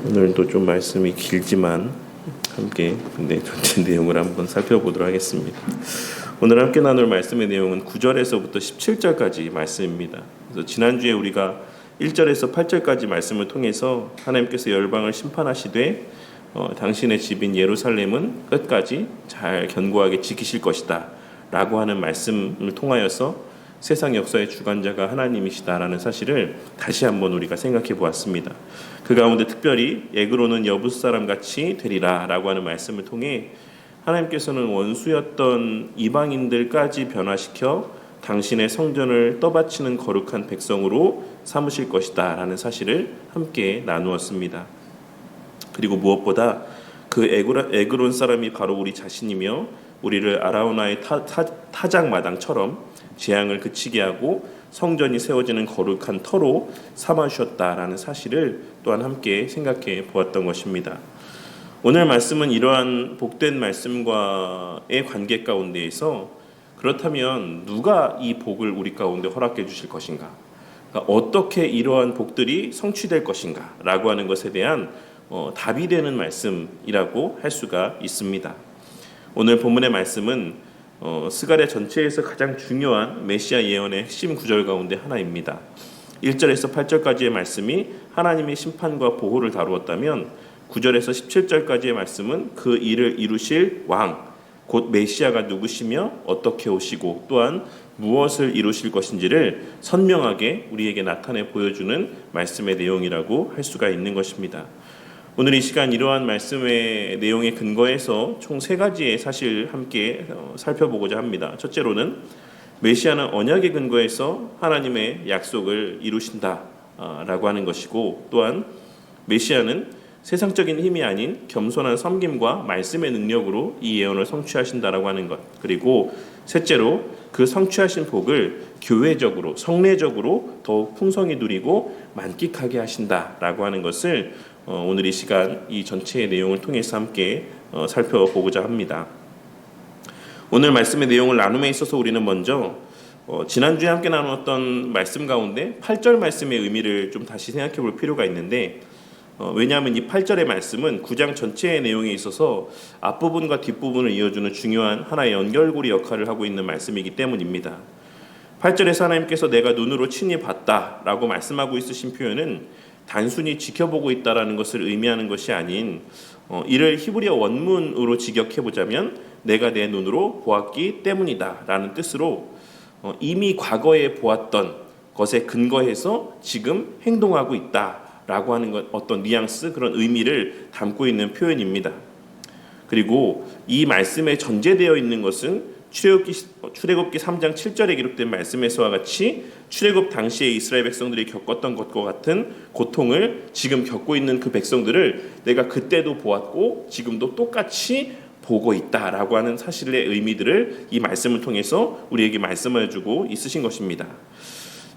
오늘도 좀 말씀이 길지만 함께 전체 내용을 한번 살펴보도록 하겠습니다. 오늘 함께 나눌 말씀의 내용은 9절에서부터 17절까지 말씀입니다. 그래서 지난주에 우리가 1절에서 8절까지 말씀을 통해서 하나님께서 열방을 심판하시되 당신의 집인 예루살렘은 끝까지 잘 견고하게 지키실 것이다 라고 하는 말씀을 통하여서 세상 역사의 주관자가 하나님이시다라는 사실을 다시 한번 우리가 생각해 보았습니다. 그 가운데 특별히 에그로는 여부스 사람같이 되리라 라고 하는 말씀을 통해 하나님께서는 원수였던 이방인들까지 변화시켜 당신의 성전을 떠받치는 거룩한 백성으로 삼으실 것이다 라는 사실을 함께 나누었습니다. 그리고 무엇보다 그 에그론 사람이 바로 우리 자신이며 우리를 아라우나의 타작마당처럼 재앙을 그치게 하고 성전이 세워지는 거룩한 터로 삼아주셨다라는 사실을 또한 함께 생각해 보았던 것입니다. 오늘 말씀은 이러한 복된 말씀과의 관계 가운데에서 그렇다면 누가 이 복을 우리 가운데 허락해 주실 것인가? 그러니까 어떻게 이러한 복들이 성취될 것인가? 라고 하는 것에 대한 답이 되는 말씀이라고 할 수가 있습니다. 오늘 본문의 말씀은 스가랴 전체에서 가장 중요한 메시아 예언의 핵심 구절 가운데 하나입니다. 1절에서 8절까지의 말씀이 하나님의 심판과 보호를 다루었다면 9절에서 17절까지의 말씀은 그 일을 이루실 왕, 곧 메시아가 누구시며 어떻게 오시고 또한 무엇을 이루실 것인지를 선명하게 우리에게 나타내 보여주는 말씀의 내용이라고 할 수가 있는 것입니다. 오늘 이 시간 이러한 말씀의 내용에 근거해서 총 3가지의 사실 함께 살펴보고자 합니다. 첫째로는 메시아는 언약에 근거해서 하나님의 약속을 이루신다라고 하는 것이고, 또한 메시아는 세상적인 힘이 아닌 겸손한 섬김과 말씀의 능력으로 이 예언을 성취하신다라고 하는 것. 그리고 셋째로 그 성취하신 복을 교회적으로 성례적으로 더욱 풍성히 누리고 만끽하게 하신다라고 하는 것을 오늘 이 시간 이 전체의 내용을 통해서 함께 살펴보고자 합니다. 오늘 말씀의 내용을 나눔에 있어서 우리는 먼저 지난주에 함께 나눴던 말씀 가운데 8절 말씀의 의미를 좀 다시 생각해 볼 필요가 있는데, 왜냐하면 이 8절의 말씀은 9장 전체의 내용에 있어서 앞부분과 뒷부분을 이어주는 중요한 하나의 연결고리 역할을 하고 있는 말씀이기 때문입니다. 8절에서 하나님께서 내가 눈으로 친히 봤다라고 말씀하고 있으신 표현은 단순히 지켜보고 있다라는 것을 의미하는 것이 아닌 이를 히브리어 원문으로 직역해보자면 내가 내 눈으로 보았기 때문이다 라는 뜻으로 이미 과거에 보았던 것에 근거해서 지금 행동하고 있다라고 하는 것, 어떤 뉘앙스, 그런 의미를 담고 있는 표현입니다. 그리고 이 말씀에 전제되어 있는 것은 출애굽기 3장 7절에 기록된 말씀에서와 같이 출애굽 당시에 이스라엘 백성들이 겪었던 것과 같은 고통을 지금 겪고 있는 그 백성들을 내가 그때도 보았고 지금도 똑같이 보고 있다라고 하는 사실의 의미들을 이 말씀을 통해서 우리에게 말씀해 주고 있으신 것입니다.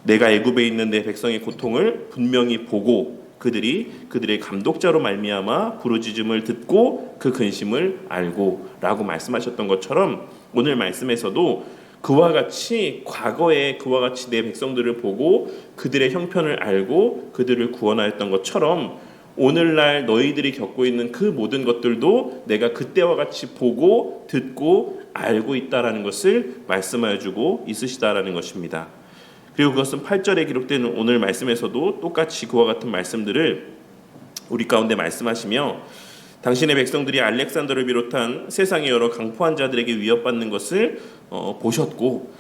내가 애굽에 있는 내 백성의 고통을 분명히 보고 그들의 감독자로 말미암아 부르짖음을 듣고 그 근심을 알고 라고 말씀하셨던 것처럼 오늘 말씀에서도 그와 같이 과거에 그와 같이 내 백성들을 보고 그들의 형편을 알고 그들을 구원하였던 것처럼 오늘날 너희들이 겪고 있는 그 모든 것들도 내가 그때와 같이 보고 듣고 알고 있다라는 것을 말씀하여 주고 있으시다라는 것입니다. 그리고 그것은 8절에 기록된 오늘 말씀에서도 똑같이 그와 같은 말씀들을 우리 가운데 말씀하시며 당신의 백성들이 알렉산더를 비롯한 세상의 여러 강포한 자들에게 위협받는 것을 보셨고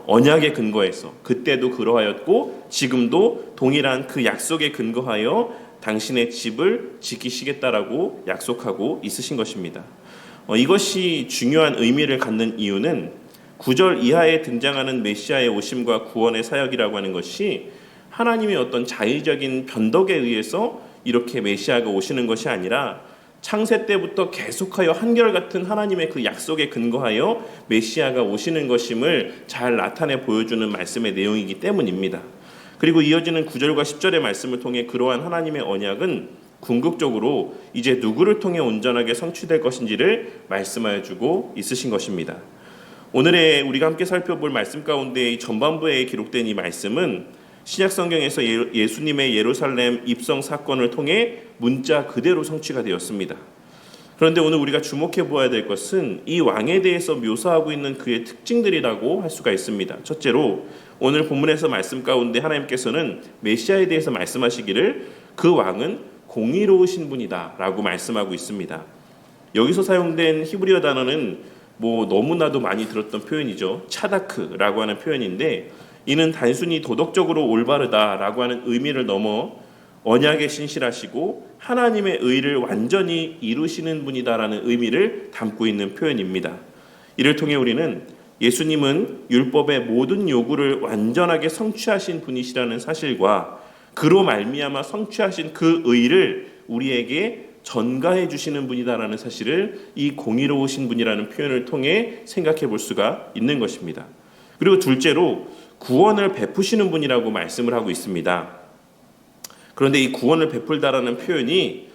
언약에 근거해서 그때도 그러하였고 지금도 동일한 그 약속에 근거하여 당신의 집을 지키시겠다라고 약속하고 있으신 것입니다. 이것이 중요한 의미를 갖는 이유는 9절 이하에 등장하는 메시아의 오심과 구원의 사역이라고 하는 것이 하나님의 어떤 자의적인 변덕에 의해서 이렇게 메시아가 오시는 것이 아니라 창세 때부터 계속하여 한결같은 하나님의 그 약속에 근거하여 메시아가 오시는 것임을 잘 나타내 보여주는 말씀의 내용이기 때문입니다. 그리고 이어지는 9절과 10절의 말씀을 통해 그러한 하나님의 언약은 궁극적으로 이제 누구를 통해 온전하게 성취될 것인지를 말씀하여 주고 있으신 것입니다. 오늘의 우리가 함께 살펴볼 말씀 가운데 이 전반부에 기록된 이 말씀은 신약 성경에서 예수님의 예루살렘 입성 사건을 통해 문자 그대로 성취가 되었습니다. 그런데 오늘 우리가 주목해 보아야 될 것은 이 왕에 대해서 묘사하고 있는 그의 특징들이라고 할 수가 있습니다. 첫째로 오늘 본문에서 말씀 가운데 하나님께서는 메시아에 대해서 말씀하시기를 그 왕은 공의로우신 분이다 라고 말씀하고 있습니다. 여기서 사용된 히브리어 단어는 너무나도 많이 들었던 표현이죠. 차다크라고 하는 표현인데, 이는 단순히 도덕적으로 올바르다라고 하는 의미를 넘어 언약에 신실하시고 하나님의 의를 완전히 이루시는 분이다라는 의미를 담고 있는 표현입니다. 이를 통해 우리는 예수님은 율법의 모든 요구를 완전하게 성취하신 분이시라는 사실과 그로 말미암아 성취하신 그 의를 우리에게 전가해 주시는 분이다라는 사실을 이 공의로우신 분이라는 표현을 통해 생각해 볼 수가 있는 것입니다. 그리고 둘째로 구원을 베푸시는 분이라고 말씀을 하고 있습니다. 그런데 이 구원을 베풀다라는 표현이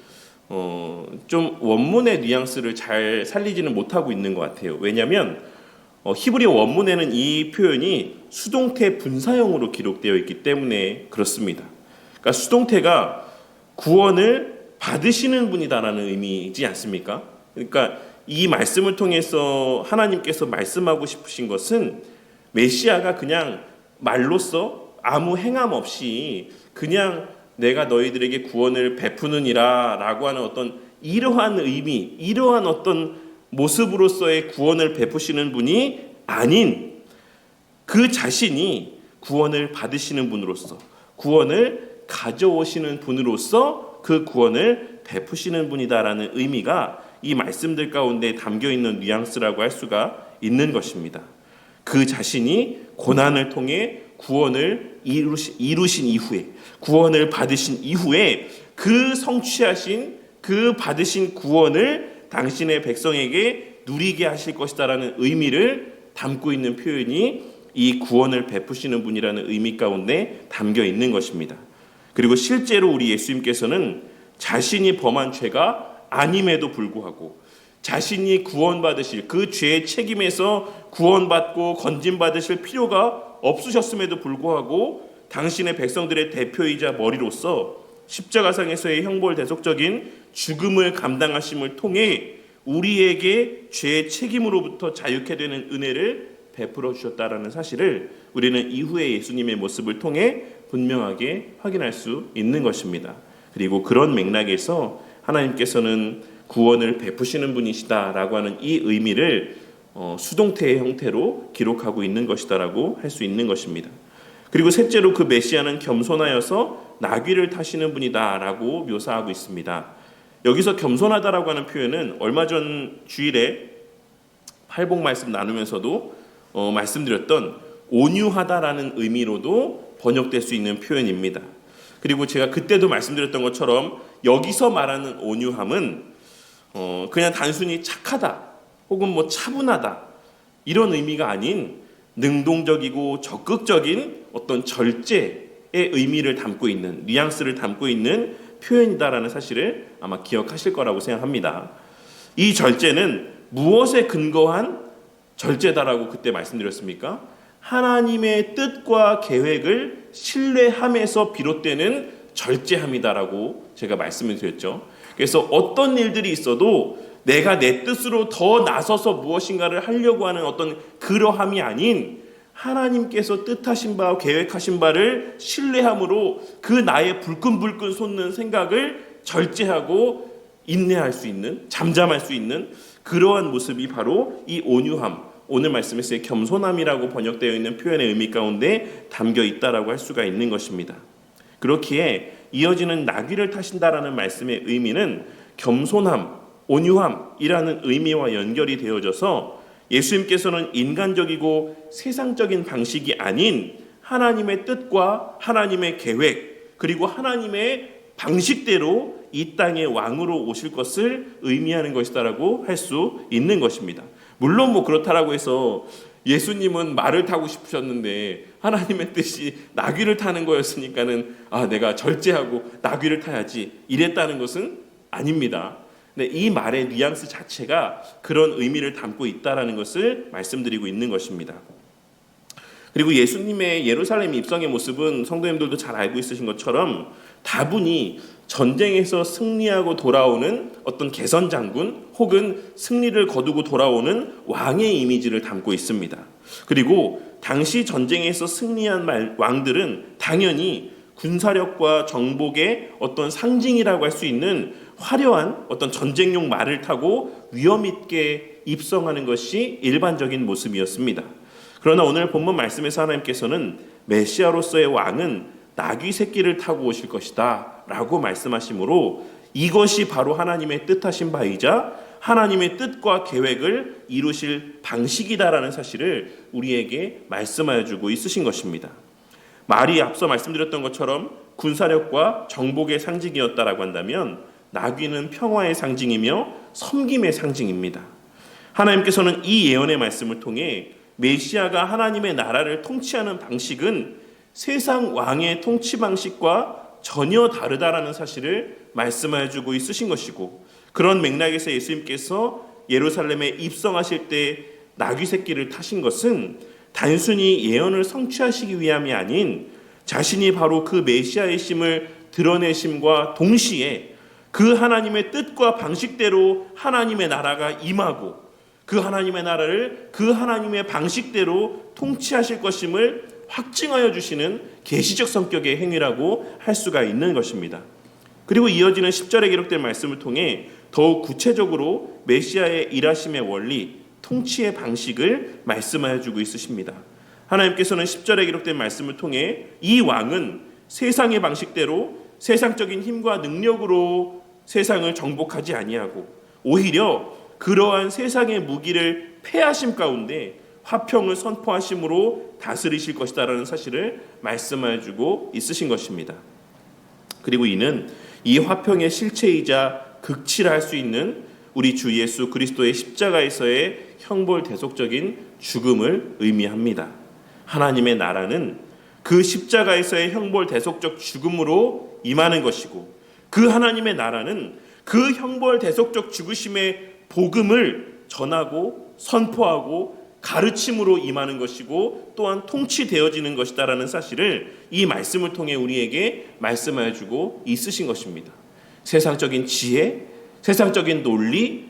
좀 원문의 뉘앙스를 잘 살리지는 못하고 있는 것 같아요. 왜냐하면 히브리 원문에는 이 표현이 수동태 분사형으로 기록되어 있기 때문에 그렇습니다. 그러니까 수동태가 구원을 받으시는 분이다라는 의미이지 않습니까? 그러니까 이 말씀을 통해서 하나님께서 말씀하고 싶으신 것은 메시아가 그냥 말로써 아무 행함 없이 그냥 내가 너희들에게 구원을 베푸느니라 라고 하는 어떤 이러한 의미, 이러한 어떤 모습으로서의 구원을 베푸시는 분이 아닌 그 자신이 구원을 받으시는 분으로서, 구원을 가져오시는 분으로서 그 구원을 베푸시는 분이다라는 의미가 이 말씀들 가운데 담겨있는 뉘앙스라고 할 수가 있는 것입니다. 그 자신이 고난을 통해 구원을 이루신 이후에, 구원을 받으신 이후에 그 성취하신 그 받으신 구원을 당신의 백성에게 누리게 하실 것이다라는 의미를 담고 있는 표현이 이 구원을 베푸시는 분이라는 의미 가운데 담겨 있는 것입니다. 그리고 실제로 우리 예수님께서는 자신이 범한 죄가 아님에도 불구하고 자신이 구원받으실 그 죄의 책임에서 구원받고 건진받으실 필요가 없으셨음에도 불구하고 당신의 백성들의 대표이자 머리로서 십자가상에서의 형벌대속적인 죽음을 감당하심을 통해 우리에게 죄의 책임으로부터 자유케 되는 은혜를 베풀어 주셨다라는 사실을 우리는 이후의 예수님의 모습을 통해 분명하게 확인할 수 있는 것입니다. 그리고 그런 맥락에서 하나님께서는 구원을 베푸시는 분이시다라고 하는 이 의미를 수동태의 형태로 기록하고 있는 것이다라고 할 수 있는 것입니다. 그리고 셋째로 그 메시아는 겸손하여서 나귀를 타시는 분이다라고 묘사하고 있습니다. 여기서 겸손하다라고 하는 표현은 얼마 전 주일에 팔복 말씀 나누면서도 말씀드렸던 온유하다라는 의미로도 번역될 수 있는 표현입니다. 그리고 제가 그때도 말씀드렸던 것처럼 여기서 말하는 온유함은 그냥 단순히 착하다 혹은 차분하다 이런 의미가 아닌 능동적이고 적극적인 어떤 절제의 의미를 담고 있는, 뉘앙스를 담고 있는 표현이다라는 사실을 아마 기억하실 거라고 생각합니다. 이 절제는 무엇에 근거한 절제다라고 그때 말씀드렸습니까? 하나님의 뜻과 계획을 신뢰함에서 비롯되는 절제함이다라고 제가 말씀을 드렸죠. 그래서 어떤 일들이 있어도 내가 내 뜻으로 더 나서서 무엇인가를 하려고 하는 어떤 그러함이 아닌 하나님께서 뜻하신 바 계획하신 바를 신뢰함으로 그 나의 불끈불끈 솟는 생각을 절제하고 인내할 수 있는, 잠잠할 수 있는 그러한 모습이 바로 이 온유함, 오늘 말씀에서의 겸손함이라고 번역되어 있는 표현의 의미 가운데 담겨 있다라고 할 수가 있는 것입니다. 그렇기에 이어지는 나귀를 타신다라는 말씀의 의미는 겸손함, 온유함이라는 의미와 연결이 되어져서 예수님께서는 인간적이고 세상적인 방식이 아닌 하나님의 뜻과 하나님의 계획 그리고 하나님의 방식대로 이 땅의 왕으로 오실 것을 의미하는 것이다라고 할 수 있는 것입니다. 물론 그렇다라고 해서 예수님은 말을 타고 싶으셨는데 하나님의 뜻이 나귀를 타는 거였으니까는 내가 절제하고 나귀를 타야지 이랬다는 것은 아닙니다. 근데 이 말의 뉘앙스 자체가 그런 의미를 담고 있다라는 것을 말씀드리고 있는 것입니다. 그리고 예수님의 예루살렘 입성의 모습은 성도님들도 잘 알고 있으신 것처럼 다분히 전쟁에서 승리하고 돌아오는 어떤 개선 장군 혹은 승리를 거두고 돌아오는 왕의 이미지를 담고 있습니다. 그리고 당시 전쟁에서 승리한 왕들은 당연히 군사력과 정복의 어떤 상징이라고 할 수 있는 화려한 어떤 전쟁용 말을 타고 위험 있게 입성하는 것이 일반적인 모습이었습니다. 그러나 오늘 본문 말씀에서 하나님께서는 메시아로서의 왕은 나귀 새끼를 타고 오실 것이다 라고 말씀하시므로 이것이 바로 하나님의 뜻하신 바이자 하나님의 뜻과 계획을 이루실 방식이다라는 사실을 우리에게 말씀하여 주고 있으신 것입니다. 말이 앞서 말씀드렸던 것처럼 군사력과 정복의 상징이었다라고 한다면 나귀는 평화의 상징이며 섬김의 상징입니다. 하나님께서는 이 예언의 말씀을 통해 메시아가 하나님의 나라를 통치하는 방식은 세상 왕의 통치 방식과 전혀 다르다라는 사실을 말씀하여 주고 있으신 것이고, 그런 맥락에서 예수님께서 예루살렘에 입성하실 때 나귀 새끼를 타신 것은 단순히 예언을 성취하시기 위함이 아닌 자신이 바로 그 메시아의 심을 드러내심과 동시에 그 하나님의 뜻과 방식대로 하나님의 나라가 임하고 그 하나님의 나라를 그 하나님의 방식대로 통치하실 것임을 확증하여 주시는 계시적 성격의 행위라고 할 수가 있는 것입니다. 그리고 이어지는 10절에 기록된 말씀을 통해 더욱 구체적으로 메시아의 일하심의 원리, 통치의 방식을 말씀하여 주고 있으십니다. 하나님께서는 10절에 기록된 말씀을 통해 이 왕은 세상의 방식대로 세상적인 힘과 능력으로 세상을 정복하지 아니하고 오히려 그러한 세상의 무기를 패하심 가운데 화평을 선포하심으로 다스리실 것이다라는 사실을 말씀하여 주고 있으신 것입니다. 그리고 이는 이 화평의 실체이자 극치라 할 수 있는 우리 주 예수 그리스도의 십자가에서의 형벌 대속적인 죽음을 의미합니다. 하나님의 나라는 그 십자가에서의 형벌 대속적 죽음으로 임하는 것이고, 그 하나님의 나라는 그 형벌 대속적 죽으심의 복음을 전하고 선포하고 가르침으로 임하는 것이고 또한 통치되어지는 것이다라는 사실을 이 말씀을 통해 우리에게 말씀하여 주고 있으신 것입니다. 세상적인 지혜, 세상적인 논리,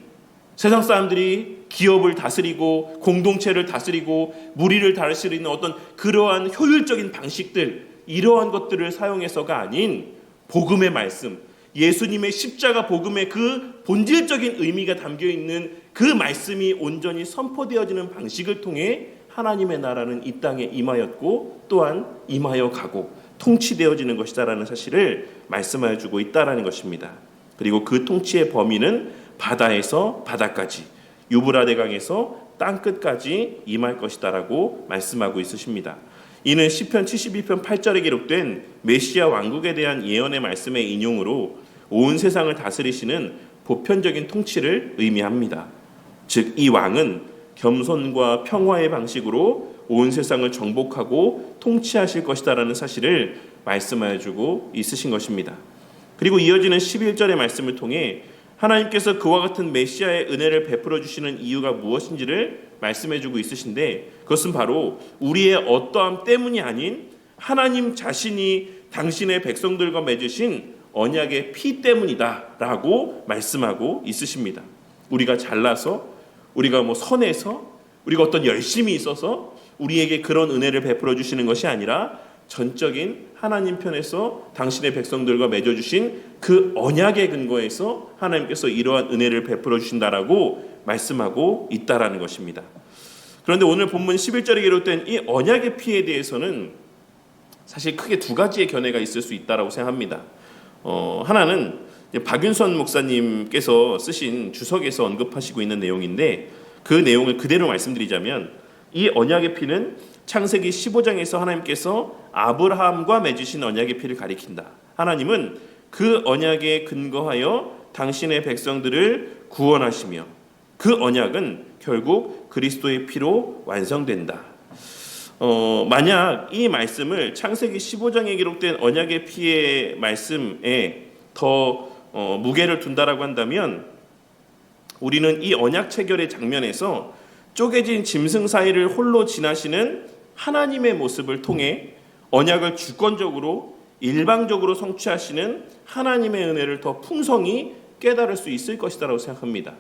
세상 사람들이 기업을 다스리고 공동체를 다스리고 무리를 다스리는 어떤 그러한 효율적인 방식들, 이러한 것들을 사용해서가 아닌 복음의 말씀, 예수님의 십자가 복음의 그 본질적인 의미가 담겨있는 그 말씀이 온전히 선포되어지는 방식을 통해 하나님의 나라는 이 땅에 임하였고 또한 임하여 가고 통치되어지는 것이다라는 사실을 말씀하여 주고 있다라는 것입니다. 그리고 그 통치의 범위는 바다에서 바다까지, 유브라데강에서 땅끝까지 임할 것이다라고 말씀하고 있으십니다. 이는 시편 72편 8절에 기록된 메시아 왕국에 대한 예언의 말씀의 인용으로 온 세상을 다스리시는 보편적인 통치를 의미합니다. 즉 이 왕은 겸손과 평화의 방식으로 온 세상을 정복하고 통치하실 것이다라는 사실을 말씀하여 주고 있으신 것입니다. 그리고 이어지는 11절의 말씀을 통해 하나님께서 그와 같은 메시아의 은혜를 베풀어 주시는 이유가 무엇인지를 말씀해 주고 있으신데, 그것은 바로 우리의 어떠함 때문이 아닌 하나님 자신이 당신의 백성들과 맺으신 언약의 피 때문이다라고 말씀하고 있으십니다. 우리가 잘나서, 우리가 선해서, 우리가 어떤 열심이 있어서 우리에게 그런 은혜를 베풀어 주시는 것이 아니라 전적인 하나님 편에서 당신의 백성들과 맺어주신 그 언약의 근거에서 하나님께서 이러한 은혜를 베풀어 주신다라고 말씀하고 있다라는 것입니다. 그런데 오늘 본문 11절에 기록된 이 언약의 피에 대해서는 사실 크게 두 가지의 견해가 있을 수 있다라고 생각합니다. 하나는 박윤선 목사님께서 쓰신 주석에서 언급하시고 있는 내용인데, 그 내용을 그대로 말씀드리자면 이 언약의 피는 창세기 15장에서 하나님께서 아브라함과 맺으신 언약의 피를 가리킨다. 하나님은 그 언약에 근거하여 당신의 백성들을 구원하시며 그 언약은 결국 그리스도의 피로 완성된다. 만약 이 말씀을 창세기 15장에 기록된 언약의 피의 말씀에 더 무게를 둔다라고 한다면 우리는 이 언약 체결의 장면에서 쪼개진 짐승 사이를 홀로 지나시는 하나님의 모습을 통해 언약을 주권적으로 일방적으로 성취하시는 하나님의 은혜를 더 풍성히 깨달을 수 있을 것이다라고 생각합니다.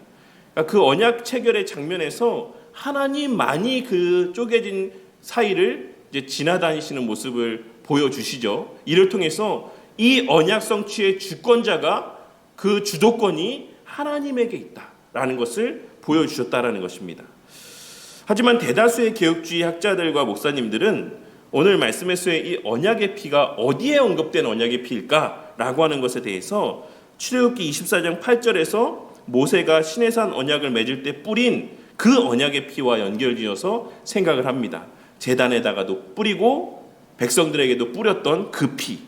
그러니까 그 언약 체결의 장면에서 하나님만이 그 쪼개진 사이를 이제 지나다니시는 모습을 보여주시죠. 이를 통해서 이 언약 성취의 주권자가 그 주도권이 하나님에게 있다라는 것을 보여주셨다라는 것입니다. 하지만 대다수의 개혁주의 학자들과 목사님들은 오늘 말씀에서의 이 언약의 피가 어디에 언급된 언약의 피일까라고 하는 것에 대해서 출애굽기 24장 8절에서 모세가 시내산 언약을 맺을 때 뿌린 그 언약의 피와 연결지어서 생각을 합니다. 제단에다가도 뿌리고 백성들에게도 뿌렸던 그 피,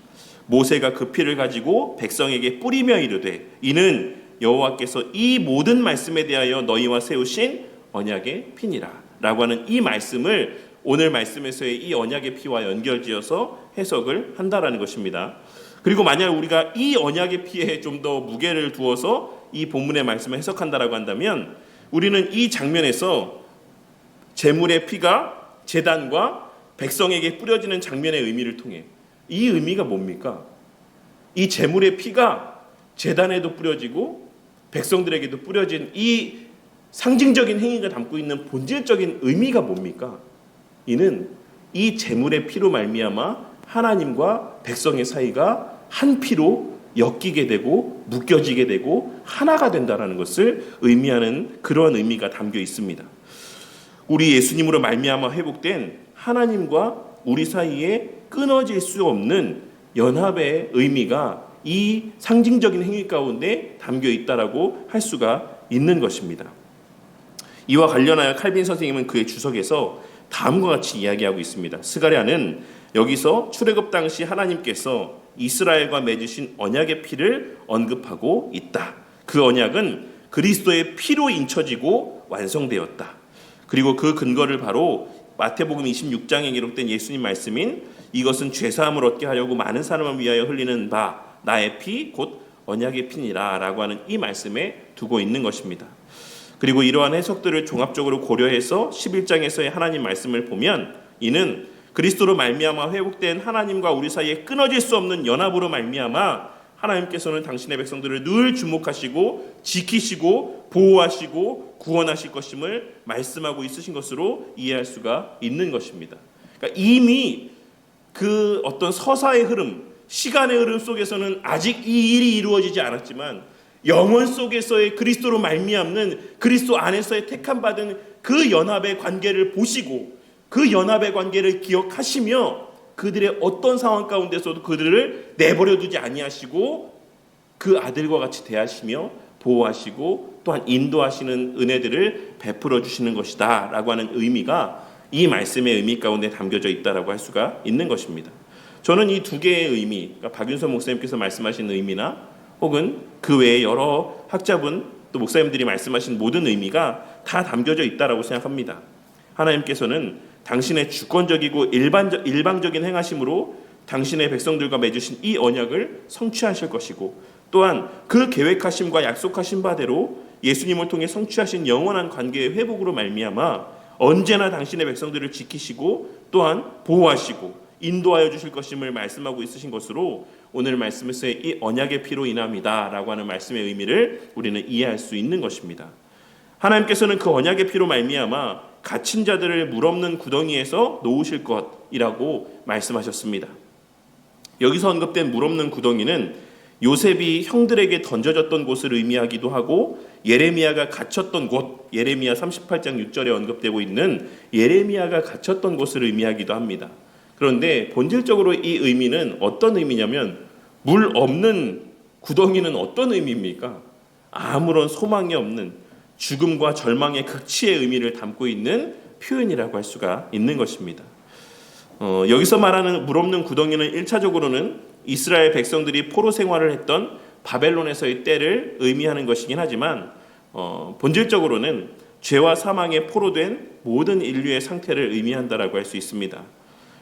모세가 그 피를 가지고 백성에게 뿌리며 이르되 이는 여호와께서 이 모든 말씀에 대하여 너희와 세우신 언약의 피니라 라고 하는 이 말씀을 오늘 말씀에서의 이 언약의 피와 연결지어서 해석을 한다라는 것입니다. 그리고 만약 우리가 이 언약의 피에 좀 더 무게를 두어서 이 본문의 말씀을 해석한다라고 한다면 우리는 이 장면에서 제물의 피가 제단과 백성에게 뿌려지는 장면의 의미를 통해 이 의미가 뭡니까? 이 제물의 피가 제단에도 뿌려지고 백성들에게도 뿌려진 이 상징적인 행위가 담고 있는 본질적인 의미가 뭡니까? 이는 이 제물의 피로 말미암아 하나님과 백성의 사이가 한 피로 엮이게 되고 묶여지게 되고 하나가 된다는 것을 의미하는 그러한 의미가 담겨 있습니다. 우리 예수님으로 말미암아 회복된 하나님과 우리 사이에 끊어질 수 없는 연합의 의미가 이 상징적인 행위 가운데 담겨 있다라고 할 수가 있는 것입니다. 이와 관련하여 칼빈 선생님은 그의 주석에서 다음과 같이 이야기하고 있습니다. 스가랴는 여기서 출애굽 당시 하나님께서 이스라엘과 맺으신 언약의 피를 언급하고 있다. 그 언약은 그리스도의 피로 인쳐지고 완성되었다. 그리고 그 근거를 바로 마태복음 26장에 기록된 예수님 말씀인 이것은 죄사함을 얻게 하려고 많은 사람을 위하여 흘리는 바 나의 피 곧 언약의 피니라 라고 하는 이 말씀에 두고 있는 것입니다. 그리고 이러한 해석들을 종합적으로 고려해서 11장에서의 하나님 말씀을 보면 이는 그리스도로 말미암아 회복된 하나님과 우리 사이에 끊어질 수 없는 연합으로 말미암아 하나님께서는 당신의 백성들을 늘 주목하시고 지키시고 보호하시고 구원하실 것임을 말씀하고 있으신 것으로 이해할 수가 있는 것입니다. 그러니까 이미 그 어떤 서사의 흐름, 시간의 흐름 속에서는 아직 이 일이 이루어지지 않았지만 영원 속에서의 그리스도로 말미암는 그리스도 안에서의 택함 받은 그 연합의 관계를 보시고 그 연합의 관계를 기억하시며 그들의 어떤 상황 가운데서도 그들을 내버려 두지 아니하시고 그 아들과 같이 대하시며 보호하시고 또한 인도하시는 은혜들을 베풀어 주시는 것이다 라고 하는 의미가 이 말씀의 의미 가운데 담겨져 있다라고 할 수가 있는 것입니다. 저는 이 두 개의 의미, 그러니까 박윤선 목사님께서 말씀하신 의미나 혹은 그 외에 여러 학자분 또 목사님들이 말씀하신 모든 의미가 다 담겨져 있다라고 생각합니다. 하나님께서는 당신의 주권적이고 일방적인 행하심으로 당신의 백성들과 맺으신 이 언약을 성취하실 것이고 또한 그 계획하심과 약속하신 바대로 예수님을 통해 성취하신 영원한 관계의 회복으로 말미암아 언제나 당신의 백성들을 지키시고 또한 보호하시고 인도하여 주실 것임을 말씀하고 있으신 것으로 오늘 말씀에서의 이 언약의 피로 인함이다 라고 하는 말씀의 의미를 우리는 이해할 수 있는 것입니다. 하나님께서는 그 언약의 피로 말미암아 갇힌 자들을 물없는 구덩이에서 놓으실 것이라고 말씀하셨습니다. 여기서 언급된 물없는 구덩이는 요셉이 형들에게 던져졌던 곳을 의미하기도 하고 예레미야가 갇혔던 곳, 예레미야 38장 6절에 언급되고 있는 예레미야가 갇혔던 곳을 의미하기도 합니다. 그런데 본질적으로 이 의미는 어떤 의미냐면 물 없는 구덩이는 어떤 의미입니까? 아무런 소망이 없는 죽음과 절망의 극치의 의미를 담고 있는 표현이라고 할 수가 있는 것입니다. 여기서 말하는 물 없는 구덩이는 1차적으로는 이스라엘 백성들이 포로 생활을 했던 바벨론에서의 때를 의미하는 것이긴 하지만 본질적으로는 죄와 사망에 포로된 모든 인류의 상태를 의미한다라고 할 수 있습니다.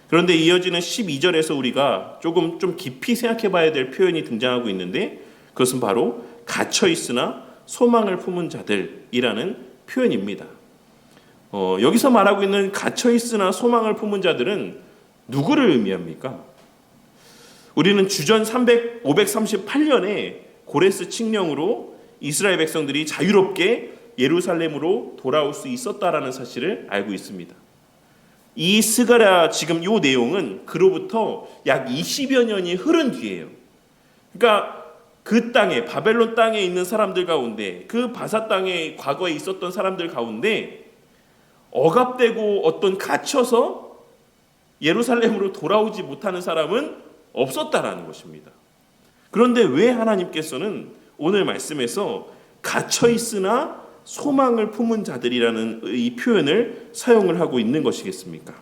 그런데 이어지는 12절에서 우리가 조금 좀 깊이 생각해 봐야 될 표현이 등장하고 있는데 그것은 바로 갇혀 있으나 소망을 품은 자들이라는 표현입니다. 여기서 말하고 있는 갇혀있으나 소망을 품은 자들은 누구를 의미합니까? 우리는 주전 538년에 고레스 칙령으로 이스라엘 백성들이 자유롭게 예루살렘으로 돌아올 수 있었다라는 사실을 알고 있습니다. 이 스가랴 지금 이 내용은 그로부터 약 20여 년이 흐른 뒤에요. 그러니까 그 땅에, 바벨론 땅에 있는 사람들 가운데, 그 바사 땅에 과거에 있었던 사람들 가운데 억압되고 어떤 갇혀서 예루살렘으로 돌아오지 못하는 사람은 없었다라는 것입니다. 그런데 왜 하나님께서는 오늘 말씀에서 갇혀 있으나 소망을 품은 자들이라는 이 표현을 사용을 하고 있는 것이겠습니까?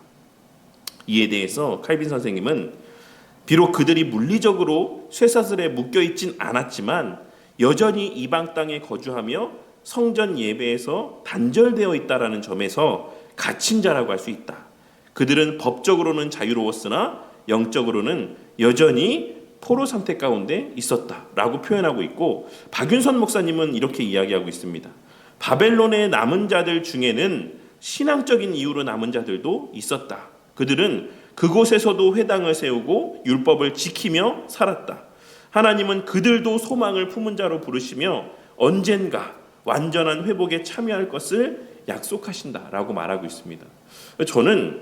이에 대해서 칼빈 선생님은 비록 그들이 물리적으로 쇠사슬에 묶여 있진 않았지만 여전히 이방 땅에 거주하며 성전 예배에서 단절되어 있다라는 점에서 갇힌 자라고 할 수 있다. 그들은 법적으로는 자유로웠으나 영적으로는 여전히 포로 상태 가운데 있었다라고 표현하고 있고, 박윤선 목사님은 이렇게 이야기하고 있습니다. 바벨론의 남은 자들 중에는 신앙적인 이유로 남은 자들도 있었다. 그들은 그곳에서도 회당을 세우고 율법을 지키며 살았다. 하나님은 그들도 소망을 품은 자로 부르시며 언젠가 완전한 회복에 참여할 것을 약속하신다라고 말하고 있습니다. 저는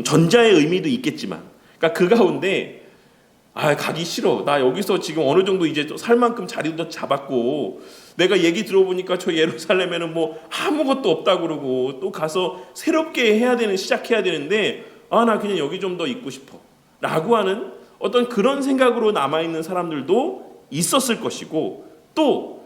전자의 의미도 있겠지만, 그러니까 그 가운데 가기 싫어, 나 여기서 지금 어느 정도 이제 살 만큼 자리도 잡았고, 내가 얘기 들어보니까 저 예루살렘에는 뭐 아무것도 없다 그러고, 또 가서 새롭게 시작해야 되는데 나 그냥 여기 좀 더 있고 싶어 라고 하는 어떤 그런 생각으로 남아있는 사람들도 있었을 것이고, 또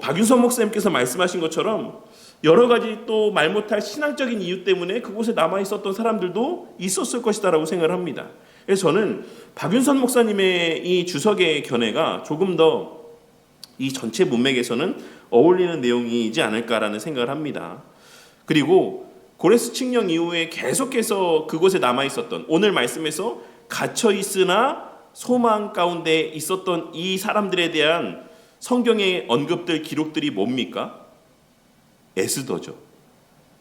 박윤선 목사님께서 말씀하신 것처럼 여러 가지 또 말 못할 신앙적인 이유 때문에 그곳에 남아있었던 사람들도 있었을 것이다라고 생각을 합니다. 그래서 저는 박윤선 목사님의 이 주석의 견해가 조금 더 이 전체 문맥에서는 어울리는 내용이지 않을까라는 생각을 합니다. 그리고 고레스 칙령 이후에 계속해서 그곳에 남아있었던, 오늘 말씀에서 갇혀있으나 소망 가운데 있었던 이 사람들에 대한 성경의 언급들, 기록들이 뭡니까? 에스더죠.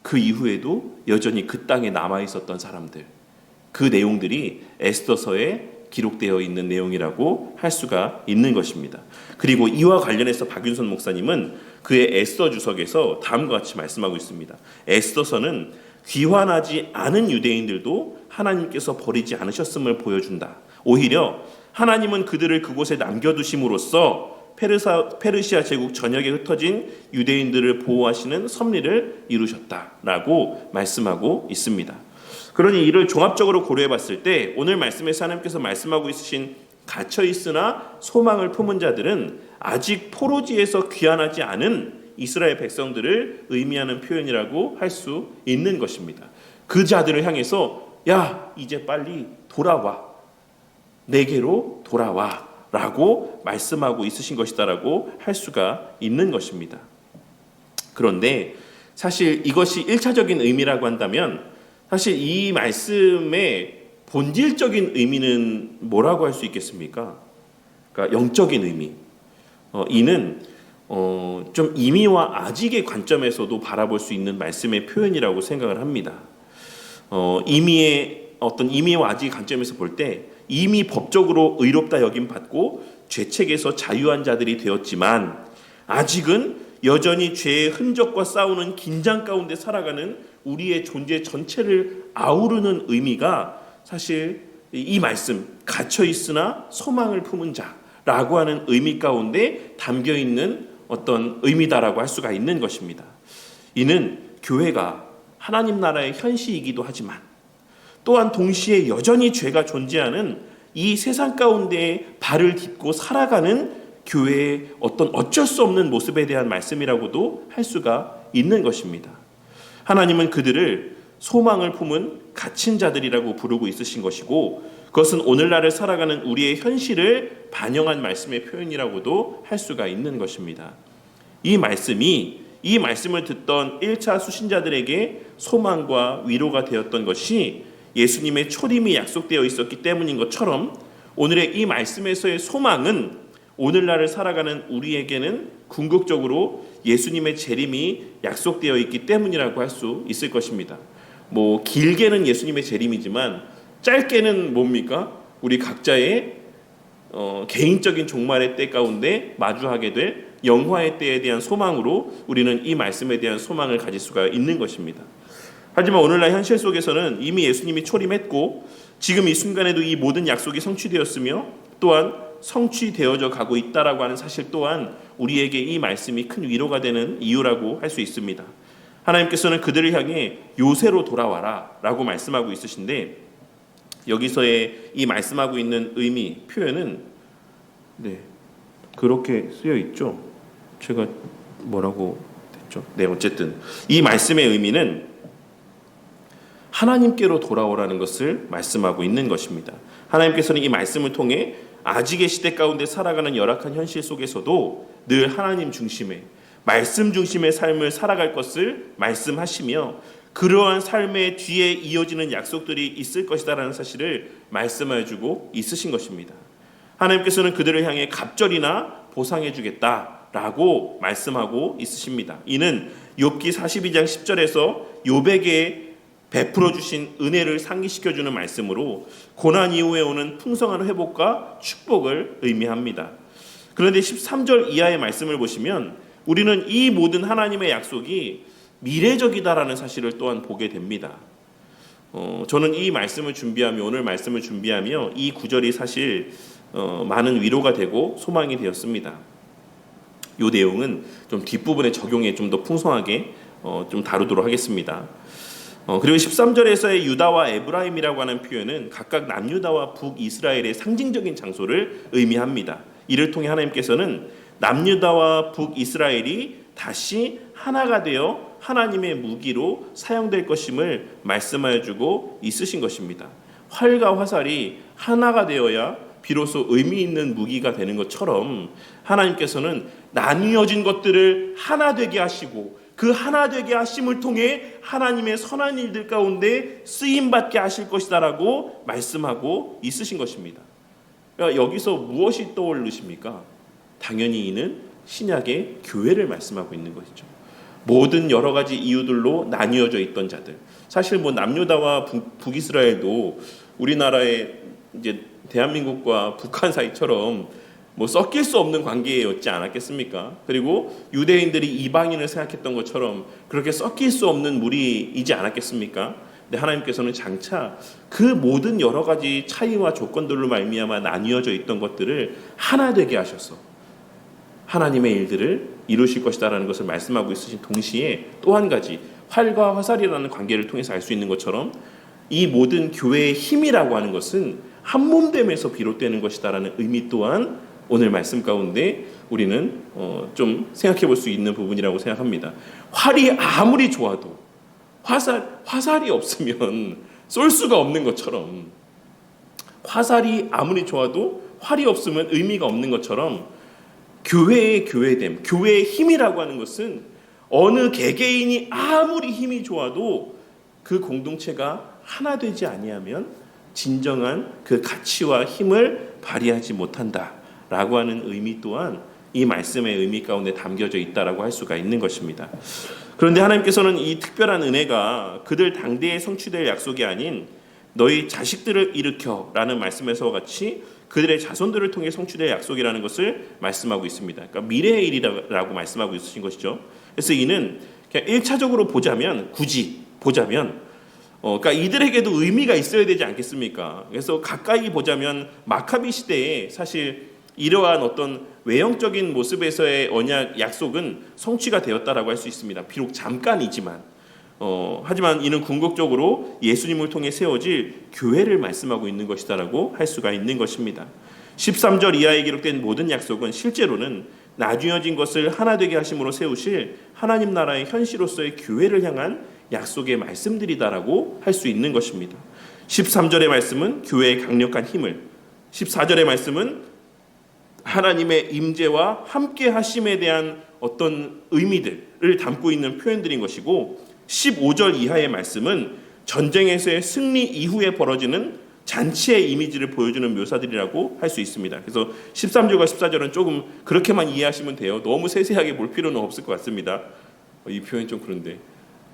그 이후에도 여전히 그 땅에 남아있었던 사람들, 그 내용들이 에스더서에 기록되어 있는 내용이라고 할 수가 있는 것입니다. 그리고 이와 관련해서 박윤선 목사님은 그의 에스더 주석에서 다음과 같이 말씀하고 있습니다. 에스더서는 귀환하지 않은 유대인들도 하나님께서 버리지 않으셨음을 보여준다. 오히려 하나님은 그들을 그곳에 남겨두심으로써 페르시아 제국 전역에 흩어진 유대인들을 보호하시는 섭리를 이루셨다라고 말씀하고 있습니다. 그러니 이를 종합적으로 고려해 봤을 때 오늘 말씀에서 하나님께서 말씀하고 있으신 갇혀있으나 소망을 품은 자들은 아직 포로지에서 귀환하지 않은 이스라엘 백성들을 의미하는 표현이라고 할 수 있는 것입니다. 그 자들을 향해서 야, 이제 빨리 돌아와, 내게로 돌아와 라고 말씀하고 있으신 것이다라고 할 수가 있는 것입니다. 그런데 사실 이것이 1차적인 의미라고 한다면 사실 이 말씀의 본질적인 의미는 뭐라고 할 수 있겠습니까? 그러니까 영적인 의미. 이는 좀 이미와 아직의 관점에서도 바라볼 수 있는 말씀의 표현이라고 생각을 합니다. 이미와 아직의 관점에서 볼 때 이미 법적으로 의롭다 여김 받고 죄책에서 자유한 자들이 되었지만 아직은 여전히 죄의 흔적과 싸우는 긴장 가운데 살아가는 우리의 존재 전체를 아우르는 의미가 사실 이 말씀 갇혀 있으나 소망을 품은 자라고 하는 의미 가운데 담겨 있는 어떤 의미다라고 할 수가 있는 것입니다. 이는 교회가 하나님 나라의 현시이기도 하지만 또한 동시에 여전히 죄가 존재하는 이 세상 가운데 발을 딛고 살아가는 교회의 어쩔 수 없는 모습에 대한 말씀이라고도 할 수가 있는 것입니다. 하나님은 그들을 소망을 품은 갇힌 자들이라고 부르고 있으신 것이고 그것은 오늘날을 살아가는 우리의 현실을 반영한 말씀의 표현이라고도 할 수가 있는 것입니다. 이 말씀을 듣던 1차 수신자들에게 소망과 위로가 되었던 것이 예수님의 초림이 약속되어 있었기 때문인 것처럼 오늘의 이 말씀에서의 소망은 오늘날을 살아가는 우리에게는 궁극적으로 예수님의 재림이 약속되어 있기 때문이라고 할 수 있을 것입니다. 뭐 길게는 예수님의 재림이지만 짧게는 뭡니까? 우리 각자의 개인적인 종말의 때 가운데 마주하게 될 영화의 때에 대한 소망으로 우리는 이 말씀에 대한 소망을 가질 수가 있는 것입니다. 하지만 오늘날 현실 속에서는 이미 예수님이 초림했고 지금 이 순간에도 이 모든 약속이 성취되었으며 또한 성취되어져 가고 있다라고 하는 사실 또한 우리에게 이 말씀이 큰 위로가 되는 이유라고 할 수 있습니다. 하나님께서는 그들을 향해 요새로 돌아와라 라고 말씀하고 있으신데, 여기서의 이 말씀하고 있는 의미, 표현은 그렇게 쓰여 있죠. 제가 뭐라고 됐죠? 어쨌든 이 말씀의 의미는 하나님께로 돌아오라는 것을 말씀하고 있는 것입니다. 하나님께서는 이 말씀을 통해 아직의 시대 가운데 살아가는 열악한 현실 속에서도 늘 하나님 중심의, 말씀 중심의 삶을 살아갈 것을 말씀하시며 그러한 삶의 뒤에 이어지는 약속들이 있을 것이다라는 사실을 말씀해 주고 있으신 것입니다. 하나님께서는 그들을 향해 갑절이나 보상해 주겠다라고 말씀하고 있으십니다. 이는 욥기 42장 10절에서 욥에게 베풀어 주신 은혜를 상기시켜 주는 말씀으로 고난 이후에 오는 풍성한 회복과 축복을 의미합니다. 그런데 13절 이하의 말씀을 보시면 우리는 이 모든 하나님의 약속이 미래적이다라는 사실을 또한 보게 됩니다. 저는 이 말씀을 준비하며 오늘 말씀을 준비하며 이 구절이 사실 많은 위로가 되고 소망이 되었습니다. 이 내용은 좀 뒷부분에 적용해 좀 더 풍성하게 좀 다루도록 하겠습니다. 그리고 13절에서의 유다와 에브라임이라고 하는 표현은 각각 남유다와 북이스라엘의 상징적인 장소를 의미합니다. 이를 통해 하나님께서는 남유다와 북이스라엘이 다시 하나가 되어 하나님의 무기로 사용될 것임을 말씀하여 주고 있으신 것입니다. 활과 화살이 하나가 되어야 비로소 의미 있는 무기가 되는 것처럼 하나님께서는 나뉘어진 것들을 하나 되게 하시고 그 하나 되게 하심을 통해 하나님의 선한 일들 가운데 쓰임받게 하실 것이다라고 말씀하고 있으신 것입니다. 그러니까 여기서 무엇이 떠오르십니까? 당연히 이는 신약의 교회를 말씀하고 있는 것이죠. 모든 여러 가지 이유들로 나뉘어져 있던 자들. 사실 뭐 남유다와 북이스라엘도 우리나라의 이제 대한민국과 북한 사이처럼 뭐 섞일 수 없는 관계였지 않았겠습니까? 그리고 유대인들이 이방인을 생각했던 것처럼 그렇게 섞일 수 없는 무리이지 않았겠습니까? 근데 하나님께서는 장차 그 모든 여러 가지 차이와 조건들로 말미암아 나뉘어져 있던 것들을 하나 되게 하셔서 하나님의 일들을 이루실 것이다라는 것을 말씀하고 있으신 동시에 또 한 가지 활과 화살이라는 관계를 통해서 알 수 있는 것처럼 이 모든 교회의 힘이라고 하는 것은 한 몸됨에서 비롯되는 것이다라는 의미 또한 오늘 말씀 가운데 우리는 좀 생각해 볼 수 있는 부분이라고 생각합니다. 활이 아무리 좋아도 화살이 없으면 쏠 수가 없는 것처럼, 화살이 아무리 좋아도 활이 없으면 의미가 없는 것처럼 교회의 교회됨, 교회의 힘이라고 하는 것은 어느 개개인이 아무리 힘이 좋아도 그 공동체가 하나 되지 아니하면 진정한 그 가치와 힘을 발휘하지 못한다라고 하는 의미 또한 이 말씀의 의미 가운데 담겨져 있다라고 할 수가 있는 것입니다. 그런데 하나님께서는 이 특별한 은혜가 그들 당대에 성취될 약속이 아닌 너희 자식들을 일으켜라는 말씀에서와 같이 그들의 자손들을 통해 성취될 약속이라는 것을 말씀하고 있습니다. 그러니까 미래의 일이라고 말씀하고 있으신 것이죠. 그래서 이는 그냥 1차적으로 보자면, 굳이 보자면 그러니까 이들에게도 의미가 있어야 되지 않겠습니까? 그래서 가까이 보자면 마카비 시대에 사실 이러한 어떤 외형적인 모습에서의 언약 약속은 성취가 되었다라고 할 수 있습니다. 비록 잠깐이지만 하지만 이는 궁극적으로 예수님을 통해 세워질 교회를 말씀하고 있는 것이다라고 할 수가 있는 것입니다. 13절 이하에 기록된 모든 약속은 실제로는 나뉘어진 것을 하나 되게 하심으로 세우실 하나님 나라의 현시로서의 교회를 향한 약속의 말씀들이다라고 할 수 있는 것입니다. 13절의 말씀은 교회의 강력한 힘을, 14절의 말씀은 하나님의 임재와 함께 하심에 대한 어떤 의미들을 담고 있는 표현들인 것이고 15절 이하의 말씀은 전쟁에서의 승리 이후에 벌어지는 잔치의 이미지를 보여주는 묘사들이라고 할 수 있습니다. 그래서 13절과 14절은 조금 그렇게만 이해하시면 돼요. 너무 세세하게 볼 필요는 없을 것 같습니다. 이 표현이 좀 그런데.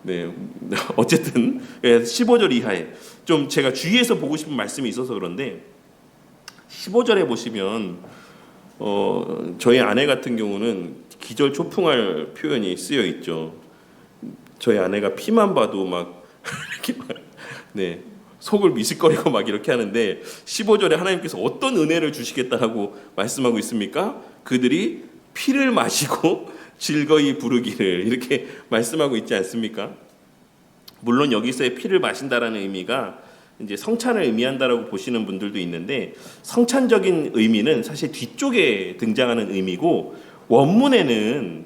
네, 어쨌든 15절 이하에 좀 제가 주의해서 보고 싶은 말씀이 있어서 그런데 15절에 보시면 저희 아내 같은 경우는 기절초풍할 표현이 쓰여 있죠. 저희 아내가 피만 봐도 막 이렇게 막 네, 속을 미식거리고 막 이렇게 하는데 15절에 하나님께서 어떤 은혜를 주시겠다고 말씀하고 있습니까? 그들이 피를 마시고 즐거이 부르기를 이렇게 말씀하고 있지 않습니까? 물론 여기서의 피를 마신다라는 의미가 이제 성찬을 의미한다라고 보시는 분들도 있는데 성찬적인 의미는 사실 뒤쪽에 등장하는 의미고 원문에는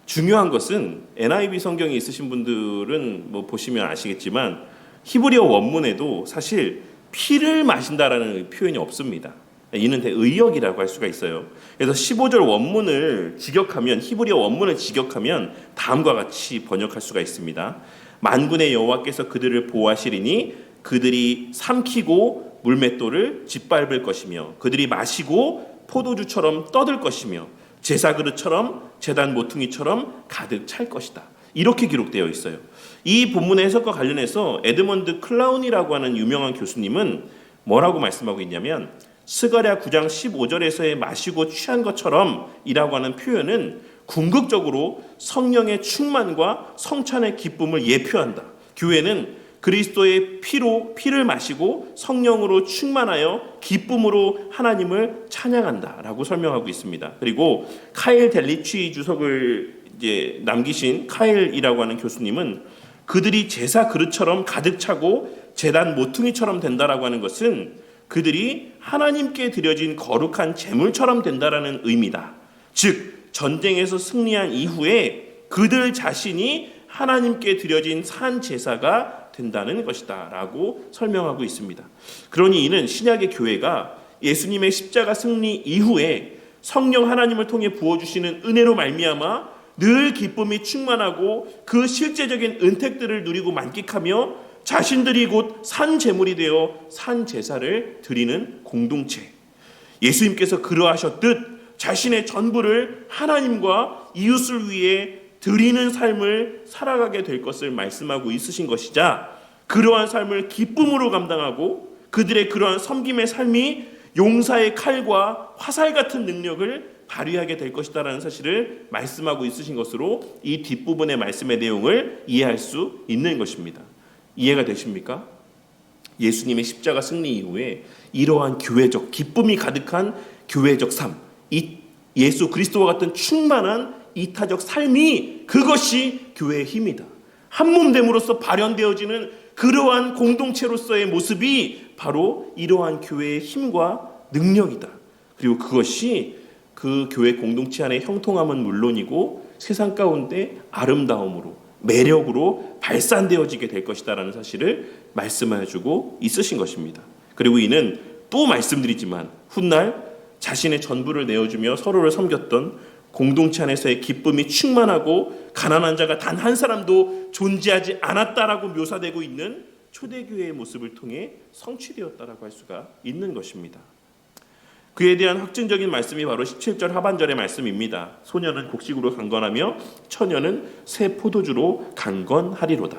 중요한 것은 NIV 성경이 있으신 분들은 뭐 보시면 아시겠지만 히브리어 원문에도 사실 피를 마신다라는 표현이 없습니다. 이는 의역이라고 할 수가 있어요. 그래서 15절 원문을 직역하면 히브리어 원문을 직역하면 다음과 같이 번역할 수가 있습니다. 만군의 여호와께서 그들을 보호하시리니 그들이 삼키고 물맷돌을 짓밟을 것이며 그들이 마시고 포도주처럼 떠들 것이며 제사 그릇처럼 제단 모퉁이처럼 가득 찰 것이다. 이렇게 기록되어 있어요. 이 본문의 해석과 관련해서 에드먼드 클라운이라고 하는 유명한 교수님은 뭐라고 말씀하고 있냐면 스가랴 9장 15절에서의 마시고 취한 것처럼 이라고 하는 표현은 궁극적으로 성령의 충만과 성찬의 기쁨을 예표한다. 교회는 그리스도의 피를 마시고 성령으로 충만하여 기쁨으로 하나님을 찬양한다라고 설명하고 있습니다. 그리고 카일 델리치 주석을 이제 남기신 카일이라고 하는 교수님은 그들이 제사 그릇처럼 가득 차고 제단 모퉁이처럼 된다라고 하는 것은 그들이 하나님께 드려진 거룩한 제물처럼 된다라는 의미다. 즉 전쟁에서 승리한 이후에 그들 자신이 하나님께 드려진 산 제사가 된다는 것이다 라고 설명하고 있습니다. 그러니 이는 신약의 교회가 예수님의 십자가 승리 이후에 성령 하나님을 통해 부어주시는 은혜로 말미암아 늘 기쁨이 충만하고 그 실제적인 은택들을 누리고 만끽하며 자신들이 곧 산 제물이 되어 산 제사를 드리는 공동체. 예수님께서 그러하셨듯 자신의 전부를 하나님과 이웃을 위해 드리는 삶을 살아가게 될 것을 말씀하고 있으신 것이자 그러한 삶을 기쁨으로 감당하고 그들의 그러한 섬김의 삶이 용사의 칼과 화살 같은 능력을 발휘하게 될 것이다라는 사실을 말씀하고 있으신 것으로 이 뒷부분의 말씀의 내용을 이해할 수 있는 것입니다. 이해가 되십니까? 예수님의 십자가 승리 이후에 이러한 교회적 기쁨이 가득한 교회적 삶, 이 예수 그리스도와 같은 충만한 이타적 삶이 그것이 교회의 힘이다. 한 몸됨으로써 발현되어지는 그러한 공동체로서의 모습이 바로 이러한 교회의 힘과 능력이다. 그리고 그것이 그 교회 공동체 안의 형통함은 물론이고 세상 가운데 아름다움으로 매력으로 발산되어지게 될 것이다라는 사실을 말씀해주고 있으신 것입니다. 그리고 이는 또 말씀드리지만 훗날 자신의 전부를 내어주며 서로를 섬겼던 공동체 안에서의 기쁨이 충만하고 가난한 자가 단 한 사람도 존재하지 않았다라고 묘사되고 있는 초대교회의 모습을 통해 성취되었다라고 할 수가 있는 것입니다. 그에 대한 확증적인 말씀이 바로 17절 하반절의 말씀입니다. 소년은 곡식으로 강건하며 처녀는 새 포도주로 강건하리로다.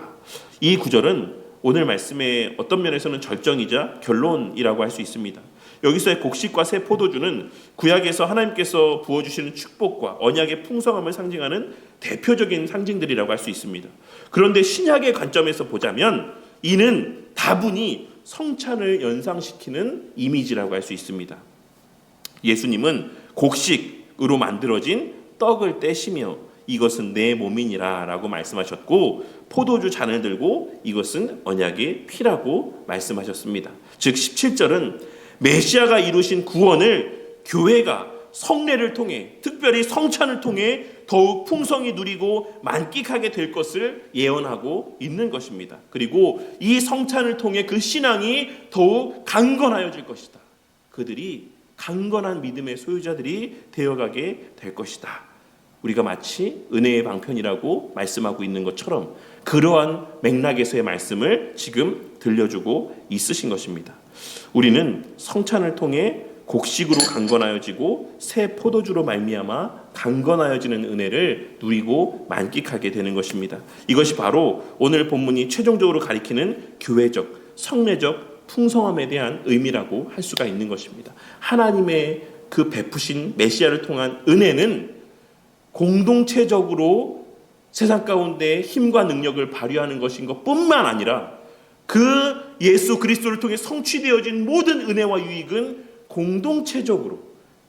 이 구절은 오늘 말씀의 어떤 면에서는 절정이자 결론이라고 할 수 있습니다. 여기서의 곡식과 새 포도주는 구약에서 하나님께서 부어주시는 축복과 언약의 풍성함을 상징하는 대표적인 상징들이라고 할 수 있습니다. 그런데 신약의 관점에서 보자면 이는 다분히 성찬을 연상시키는 이미지라고 할 수 있습니다. 예수님은 곡식으로 만들어진 떡을 떼시며 이것은 내 몸이니라 라고 말씀하셨고 포도주 잔을 들고 이것은 언약의 피라고 말씀하셨습니다. 즉 17절은 메시아가 이루신 구원을 교회가 성례를 통해 특별히 성찬을 통해 더욱 풍성히 누리고 만끽하게 될 것을 예언하고 있는 것입니다. 그리고 이 성찬을 통해 그 신앙이 더욱 강건하여질 것이다. 그들이 강건한 믿음의 소유자들이 되어가게 될 것이다. 우리가 마치 은혜의 방편이라고 말씀하고 있는 것처럼 그러한 맥락에서의 말씀을 지금 들려주고 있으신 것입니다. 우리는 성찬을 통해 곡식으로 강건하여지고 새 포도주로 말미암아 강건하여지는 은혜를 누리고 만끽하게 되는 것입니다. 이것이 바로 오늘 본문이 최종적으로 가리키는 교회적, 성례적 풍성함에 대한 의미라고 할 수가 있는 것입니다. 하나님의 그 베푸신 메시아를 통한 은혜는 공동체적으로 세상 가운데 힘과 능력을 발휘하는 것인 것뿐만 아니라 그 예수 그리스도를 통해 성취되어진 모든 은혜와 유익은 공동체적으로,